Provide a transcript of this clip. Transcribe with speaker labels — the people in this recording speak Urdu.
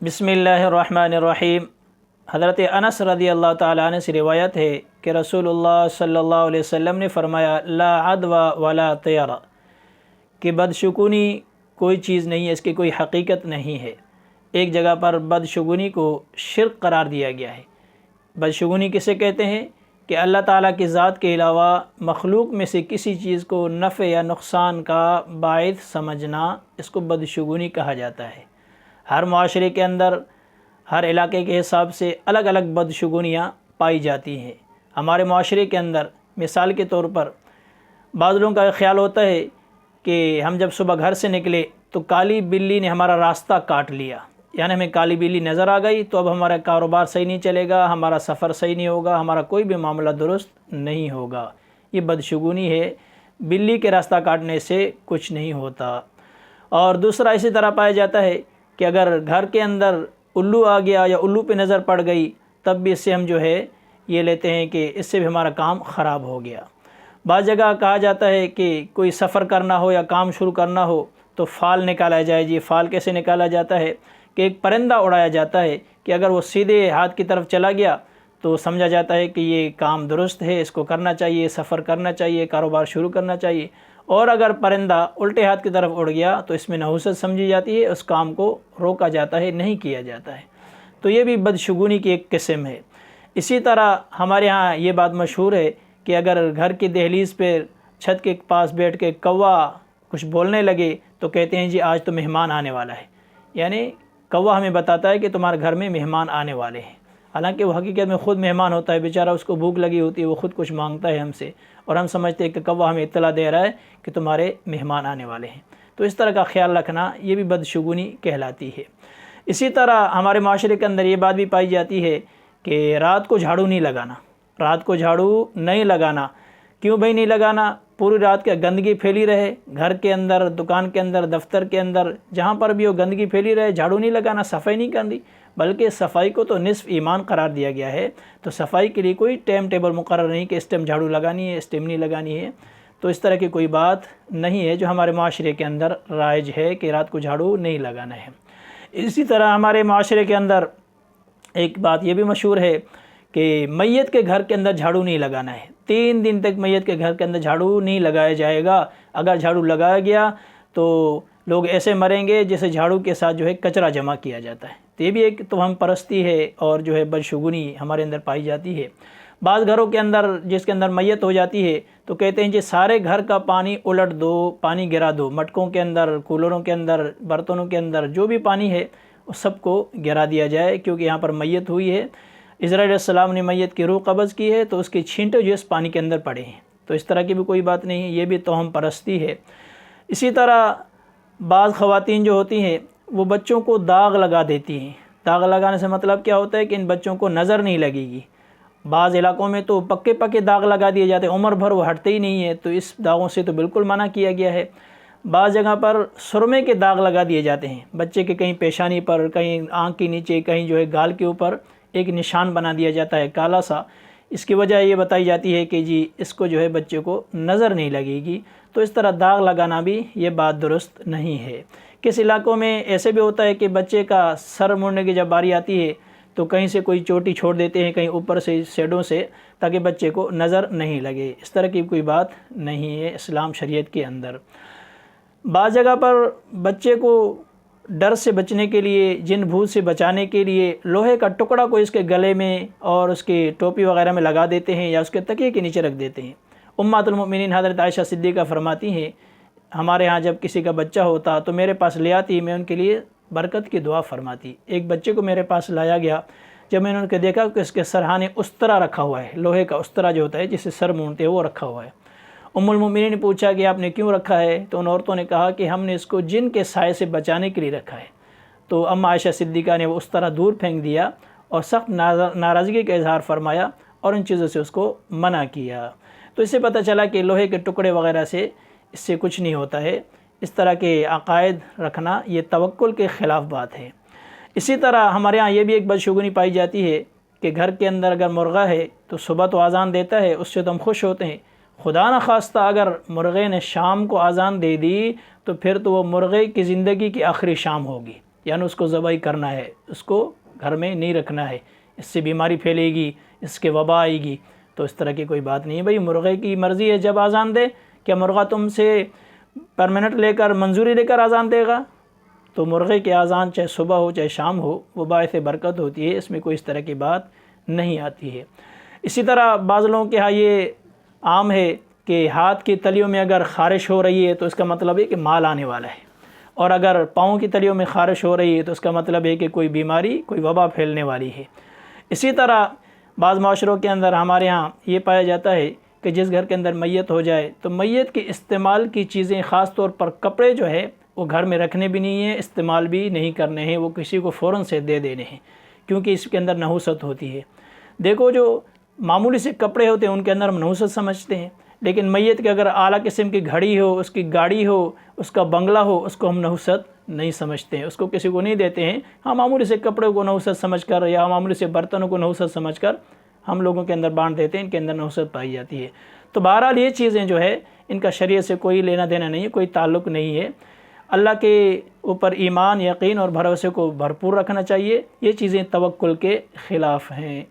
Speaker 1: بسم اللہ الرحمن الرحیم۔ حضرت انس رضی اللہ تعالیٰ عنہ سے روایت ہے کہ رسول اللہ صلی اللہ علیہ وسلم نے فرمایا لا عدوى ولا طیر، کہ بدشگونی کوئی چیز نہیں ہے، اس کی کوئی حقیقت نہیں ہے۔ ایک جگہ پر بدشگونی کو شرک قرار دیا گیا ہے۔ بدشگونی کسے کہتے ہیں کہ اللہ تعالیٰ کی ذات کے علاوہ مخلوق میں سے کسی چیز کو نفع یا نقصان کا باعث سمجھنا، اس کو بدشگونی کہا جاتا ہے۔ ہر معاشرے کے اندر ہر علاقے کے حساب سے الگ الگ بدشگونیاں پائی جاتی ہیں۔ ہمارے معاشرے کے اندر مثال کے طور پر بعض لوگوں کا خیال ہوتا ہے کہ ہم جب صبح گھر سے نکلے تو کالی بلی نے ہمارا راستہ کاٹ لیا، یعنی ہمیں کالی بلی نظر آ گئی تو اب ہمارا کاروبار صحیح نہیں چلے گا، ہمارا سفر صحیح نہیں ہوگا، ہمارا کوئی بھی معاملہ درست نہیں ہوگا۔ یہ بدشگونی ہے، بلی کے راستہ کاٹنے سے کچھ نہیں ہوتا۔ اور دوسرا اسی طرح پایا جاتا ہے کہ اگر گھر کے اندر الو آ گیا یا الو پہ نظر پڑ گئی تب بھی اس سے ہم جو ہے یہ لیتے ہیں کہ اس سے بھی ہمارا کام خراب ہو گیا۔ بعض جگہ کہا جاتا ہے کہ کوئی سفر کرنا ہو یا کام شروع کرنا ہو تو فال نکالا جائے۔ جی فال کیسے نکالا جاتا ہے کہ ایک پرندہ اڑایا جاتا ہے کہ اگر وہ سیدھے ہاتھ کی طرف چلا گیا تو سمجھا جاتا ہے کہ یہ کام درست ہے، اس کو کرنا چاہیے، سفر کرنا چاہیے، کاروبار شروع کرنا چاہیے۔ اور اگر پرندہ الٹے ہاتھ کی طرف اڑ گیا تو اس میں نحوست سمجھی جاتی ہے، اس کام کو روکا جاتا ہے، نہیں کیا جاتا ہے۔ تو یہ بھی بدشگونی کی ایک قسم ہے۔ اسی طرح ہمارے ہاں یہ بات مشہور ہے کہ اگر گھر کی دہلیز پہ چھت کے پاس بیٹھ کے کوا کچھ بولنے لگے تو کہتے ہیں جی آج تو مہمان آنے والا ہے، یعنی کوا ہمیں بتاتا ہے کہ تمہارے گھر میں مہمان آنے والے ہیں، حالانکہ وہ حقیقت میں خود مہمان ہوتا ہے، بیچارہ اس کو بھوک لگی ہوتی ہے، وہ خود کچھ مانگتا ہے ہم سے اور ہم سمجھتے ہیں کہ کوا ہمیں اطلاع دے رہا ہے کہ تمہارے مہمان آنے والے ہیں۔ تو اس طرح کا خیال رکھنا یہ بھی بدشگونی کہلاتی ہے۔ اسی طرح ہمارے معاشرے کے اندر یہ بات بھی پائی جاتی ہے کہ رات کو جھاڑو نہیں لگانا، رات کو جھاڑو نہیں لگانا۔ کیوں بھائی نہیں لگانا؟ پوری رات کے گندگی پھیلی رہے، گھر کے اندر، دکان کے اندر، دفتر کے اندر، جہاں پر بھی وہ گندگی پھیلی رہے، جھاڑو نہیں لگانا، صفائی نہیں کرنی، بلکہ صفائی کو تو نصف ایمان قرار دیا گیا ہے۔ تو صفائی کے لیے کوئی ٹائم ٹیبل مقرر نہیں کہ اس ٹائم جھاڑو لگانی ہے، اس ٹائم نہیں لگانی ہے۔ تو اس طرح کی کوئی بات نہیں ہے جو ہمارے معاشرے کے اندر رائج ہے کہ رات کو جھاڑو نہیں لگانا ہے۔ اسی طرح ہمارے معاشرے کے اندر ایک بات یہ بھی مشہور ہے کہ میت کے گھر کے اندر جھاڑو نہیں لگانا ہے۔ 3 دن تک میت کے گھر کے اندر جھاڑو نہیں لگایا جائے گا۔ اگر جھاڑو لگایا گیا تو لوگ ایسے مریں گے جیسے جھاڑو کے ساتھ جو ہے کچرا جمع کیا جاتا ہے۔ تو یہ بھی ایک توہم پرستی ہے اور جو ہے بدشگونی ہمارے اندر پائی جاتی ہے۔ بعض گھروں کے اندر جس کے اندر میت ہو جاتی ہے تو کہتے ہیں جی سارے گھر کا پانی الٹ دو، پانی گرا دو، مٹکوں کے اندر، کولروں کے اندر، برتنوں کے اندر جو بھی پانی ہے اس سب کو گرا دیا جائے، کیونکہ یہاں پر میت ہوئی ہے۔ اسرائیل علیہ السلام نے میت کی روح قبض کی ہے تو اس کے چھینٹے جو اس پانی کے اندر پڑے ہیں۔ تو اس طرح کی بھی کوئی بات نہیں ہے، یہ بھی توہم پرستی ہے۔ اسی طرح بعض خواتین جو ہوتی ہیں وہ بچوں کو داغ لگا دیتی ہیں۔ داغ لگانے سے مطلب کیا ہوتا ہے کہ ان بچوں کو نظر نہیں لگے گی۔ بعض علاقوں میں تو پکے پکے داغ لگا دیے جاتے ہیں، عمر بھر وہ ہٹتے ہی نہیں ہیں، تو اس داغوں سے تو بالکل منع کیا گیا ہے۔ بعض جگہ پر سرمے کے داغ لگا دیے جاتے ہیں، بچے کے کہیں پیشانی پر، کہیں آنکھ کے نیچے، کہیں جو ہے گال کے اوپر ایک نشان بنا دیا جاتا ہے کالا سا۔ اس کی وجہ یہ بتائی جاتی ہے کہ جی اس کو جو ہے بچے کو نظر نہیں لگے گی۔ تو اس طرح داغ لگانا بھی یہ بات درست نہیں ہے۔ کس علاقوں میں ایسے بھی ہوتا ہے کہ بچے کا سر مڑنے کی جب باری آتی ہے تو کہیں سے کوئی چوٹی چھوڑ دیتے ہیں، کہیں اوپر سے سیڈوں سے، تاکہ بچے کو نظر نہیں لگے۔ اس طرح کی کوئی بات نہیں ہے اسلام شریعت کے اندر۔ بعض جگہ پر بچے کو ڈر سے بچنے کے لیے، جن بھوت سے بچانے کے لیے لوہے کا ٹکڑا کو اس کے گلے میں اور اس کی ٹوپی وغیرہ میں لگا دیتے ہیں یا اس کے تکیے کے نیچے رکھ دیتے ہیں۔ امہات المؤمنین حضرت عائشہ صدیقہ فرماتی ہیں ہمارے ہاں جب کسی کا بچہ ہوتا تو میرے پاس لے آتی، میں ان کے لیے برکت کی دعا فرماتی۔ ایک بچے کو میرے پاس لایا گیا، جب میں نے ان کو دیکھا کہ اس کے سرہانے استرا رکھا ہوا ہے، لوہے کا استرا جو ہوتا ہے جسے سر مونتے ہیں وہ رکھا ہوا ہے۔ ام المؤمنین نے پوچھا کہ آپ نے کیوں رکھا ہے؟ تو ان عورتوں نے کہا کہ ہم نے اس کو جن کے سائے سے بچانے کے لیے رکھا ہے۔ تو اماں عائشہ صدیقہ نے وہ استرا دور پھینک دیا اور سخت ناراضگی کا اظہار فرمایا اور ان چیزوں سے اس کو منع کیا۔ تو اس سے پتہ چلا کہ لوہے کے ٹکڑے وغیرہ سے اس سے کچھ نہیں ہوتا ہے۔ اس طرح کے عقائد رکھنا یہ توکل کے خلاف بات ہے۔ اسی طرح ہمارے ہاں یہ بھی ایک بدشگونی پائی جاتی ہے کہ گھر کے اندر اگر مرغہ ہے تو صبح تو اذان دیتا ہے، اس سے تو ہم خوش ہوتے ہیں، خدا نہ خواستہ اگر مرغے نے شام کو اذان دے دی تو پھر تو وہ مرغے کی زندگی کی آخری شام ہوگی، یعنی اس کو ذبح کرنا ہے، اس کو گھر میں نہیں رکھنا ہے، اس سے بیماری پھیلے گی، اس کے وبا آئے گی، تو اس طرح کی کوئی بات نہیں ہے۔ بھئی مرغے کی مرضی ہے جب اذان دے، کیا مرغہ تم سے پرمنٹ لے کر منظوری لے کر اذان دے گا؟ تو مرغے کی اذان چاہے صبح ہو چاہے شام ہو وہ باعث برکت ہوتی ہے، اس میں کوئی اس طرح کی بات نہیں آتی ہے۔ اسی طرح بعض لوگوں کے ہاں یہ عام ہے کہ ہاتھ کی تلیوں میں اگر خارش ہو رہی ہے تو اس کا مطلب ہے کہ مال آنے والا ہے، اور اگر پاؤں کی تلیوں میں خارش ہو رہی ہے تو اس کا مطلب ہے کہ کوئی بیماری، کوئی وبا پھیلنے والی ہے۔ اسی طرح بعض معاشروں کے اندر ہمارے ہاں یہ پایا جاتا ہے کہ جس گھر کے اندر میت ہو جائے تو میت کے استعمال کی چیزیں، خاص طور پر کپڑے جو ہے وہ گھر میں رکھنے بھی نہیں ہیں، استعمال بھی نہیں کرنے ہیں، وہ کسی کو فوراً سے دے دینے ہیں، کیونکہ اس کے اندر نحوست ہوتی ہے۔ دیکھو جو معمولی سے کپڑے ہوتے ہیں ان کے اندر ہم نحوست سمجھتے ہیں، لیکن میت کے اگر اعلیٰ قسم کی گھڑی ہو، اس کی گاڑی ہو، اس کا بنگلہ ہو، اس کو ہم نحوست نہیں سمجھتے ہیں، اس کو کسی کو نہیں دیتے ہیں۔ ہاں معمولی سے کپڑے کو نحوست سمجھ کر یا معمولی سے برتنوں کو نحوست سمجھ کر ہم لوگوں کے اندر بانٹ دیتے ہیں، ان کے اندر نحوست پائی جاتی ہے۔ تو بہرحال یہ چیزیں جو ہے ان کا شریعت سے کوئی لینا دینا نہیں ہے، کوئی تعلق نہیں ہے۔ اللہ کے اوپر ایمان، یقین اور بھروسے کو بھرپور رکھنا چاہیے، یہ چیزیں توکل کے خلاف ہیں۔